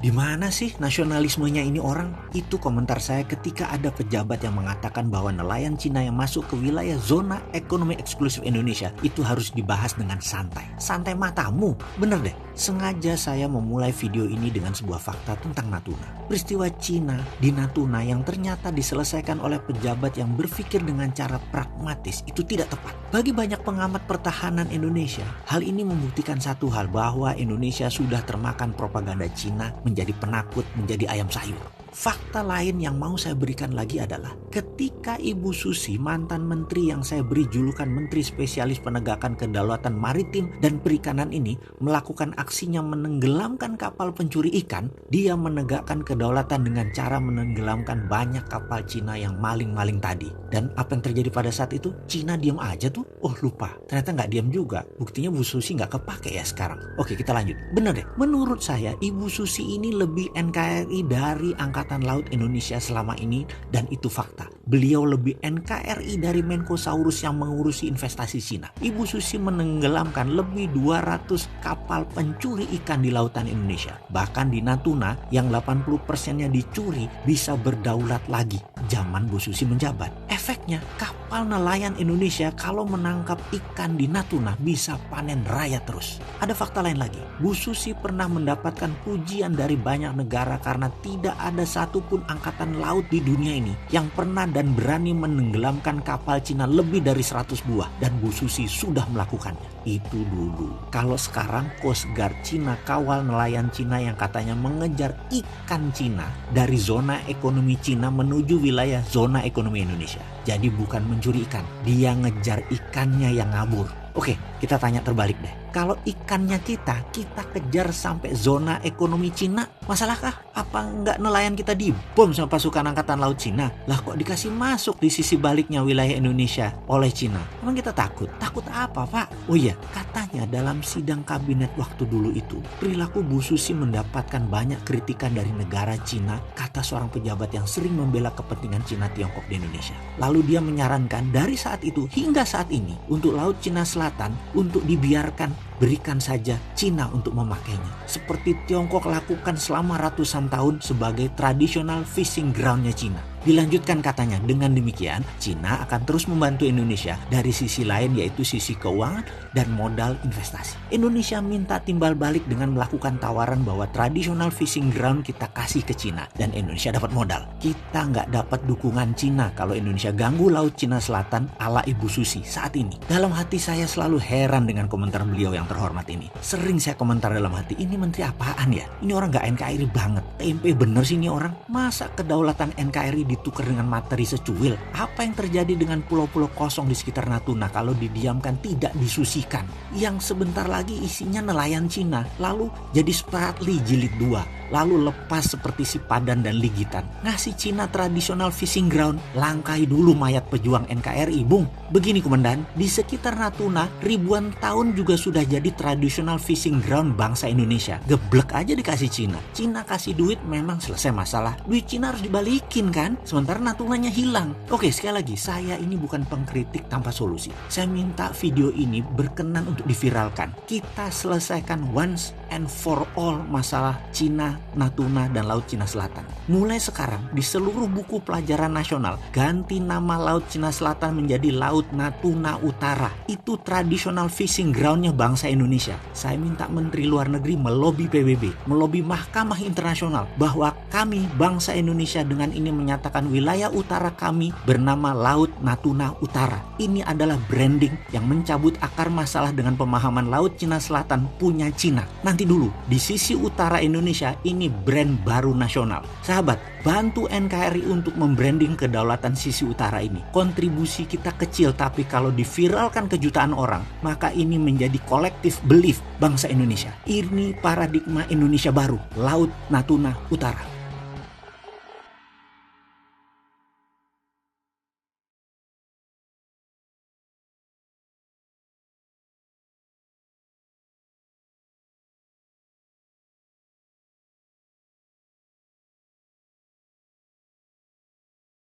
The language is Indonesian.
Di mana sih nasionalismenya ini orang? Itu komentar saya ketika ada pejabat yang mengatakan bahwa nelayan Cina yang masuk ke wilayah zona ekonomi eksklusif Indonesia itu harus dibahas dengan santai. Santai matamu, bener deh. Sengaja saya memulai video ini dengan sebuah fakta tentang Natuna. Peristiwa Cina di Natuna yang ternyata diselesaikan oleh pejabat yang berpikir dengan cara pragmatis itu tidak tepat. Bagi banyak pengamat pertahanan Indonesia, hal ini membuktikan satu hal, bahwa Indonesia sudah termakan propaganda Cina, menjadi penakut, menjadi ayam sayur. Fakta lain yang mau saya berikan lagi adalah ketika Ibu Susi, mantan menteri yang saya beri julukan Menteri Spesialis Penegakan Kedaulatan Maritim dan Perikanan ini melakukan aksinya menenggelamkan kapal pencuri ikan, dia menegakkan kedaulatan dengan cara menenggelamkan banyak kapal Cina yang maling-maling tadi. Dan apa yang terjadi pada saat itu? Cina diam aja tuh. Oh lupa, ternyata nggak diam juga. Buktinya Bu Susi nggak kepake ya sekarang. Oke, kita lanjut. Bener deh, menurut saya Ibu Susi ini lebih NKRI dari Angkatan Laut Indonesia selama ini, dan itu fakta. Beliau lebih NKRI dari Menkosaurus yang mengurusi investasi Cina. Ibu Susi menenggelamkan lebih 200 kapal pencuri ikan di lautan Indonesia. Bahkan di Natuna yang 80%-nya dicuri bisa berdaulat lagi zaman Bu Susi menjabat. Efeknya kapal nelayan Indonesia kalau menangkap ikan di Natuna bisa panen raya terus. Ada fakta lain lagi. Bu Susi pernah mendapatkan pujian dari banyak negara karena tidak ada satupun angkatan laut di dunia ini yang pernah dan berani menenggelamkan kapal Cina lebih dari 100 buah, dan Bu Susi sudah melakukannya. Itu dulu. Kalau sekarang Coast Guard Cina kawal nelayan Cina yang katanya mengejar ikan Cina dari zona ekonomi Cina menuju wilayah zona ekonomi Indonesia. Jadi bukan mencuri ikan, dia ngejar ikannya yang ngabur. Oke, kita tanya terbalik deh. Kalau ikannya kita kejar sampai zona ekonomi Cina, masalahkah? Apa nggak nelayan kita dibom sama pasukan angkatan laut Cina? Lah kok dikasih masuk di sisi baliknya wilayah Indonesia oleh Cina? Emang kita takut? Takut apa, Pak? Oh iya, katanya dalam sidang kabinet waktu dulu itu, perilaku Bu Susi mendapatkan banyak kritikan dari negara Cina, kata seorang pejabat yang sering membela kepentingan Cina Tiongkok di Indonesia. Lalu dia menyarankan dari saat itu hingga saat ini untuk Laut Cina Selatan untuk dibiarkan, berikan saja Cina untuk memakainya. Seperti Tiongkok lakukan selama ratusan tahun sebagai traditional fishing groundnya Cina. Dilanjutkan katanya, dengan demikian Cina akan terus membantu Indonesia dari sisi lain, yaitu sisi keuangan dan modal investasi. Indonesia minta timbal balik dengan melakukan tawaran bahwa traditional fishing ground kita kasih ke Cina dan Indonesia dapat modal. Kita nggak dapat dukungan Cina kalau Indonesia ganggu Laut Cina Selatan ala Ibu Susi saat ini. Dalam hati saya selalu heran dengan komentar beliau yang terhormat ini. Sering saya komentar dalam hati, ini menteri apaan ya? Ini orang nggak NKRI banget. TMP bener sih ini orang. Masa kedaulatan NKRI ditukar dengan materi secuil? Apa yang terjadi dengan pulau-pulau kosong di sekitar Natuna kalau didiamkan tidak disusikan? Yang sebentar lagi isinya nelayan Cina, lalu jadi Spratly jilid 2, lalu lepas seperti si Padan dan Ligitan. Ngasih Cina traditional fishing ground, langkai dulu mayat pejuang NKRI, Bung. Begini Komandan, di sekitar Natuna ribuan tahun juga sudah jadi traditional fishing ground bangsa Indonesia. Geblek aja dikasih Cina. Cina kasih duit memang selesai masalah. Duit Cina harus dibalikin kan? Sementara Natunanya hilang. Oke, sekali lagi, saya ini bukan pengkritik tanpa solusi. Saya minta video ini berkenan untuk diviralkan. Kita selesaikan once and for all masalah Cina, Natuna, dan Laut Cina Selatan. Mulai sekarang di seluruh buku pelajaran nasional, ganti nama Laut Cina Selatan menjadi Laut Natuna Utara. Itu traditional fishing groundnya bangsa Indonesia. Saya minta Menteri Luar Negeri melobi PBB, melobi Mahkamah Internasional bahwa kami bangsa Indonesia dengan ini menyatakan wilayah utara kami bernama Laut Natuna Utara. Ini adalah branding yang mencabut akar masalah dengan pemahaman Laut Cina Selatan punya Cina. Nanti dulu, di sisi utara Indonesia ini brand baru nasional. Sahabat, bantu NKRI untuk membranding kedaulatan sisi utara ini. Kontribusi kita kecil, tapi kalau diviralkan ke jutaan orang, maka ini menjadi collective belief bangsa Indonesia. Ini paradigma Indonesia baru, Laut Natuna Utara.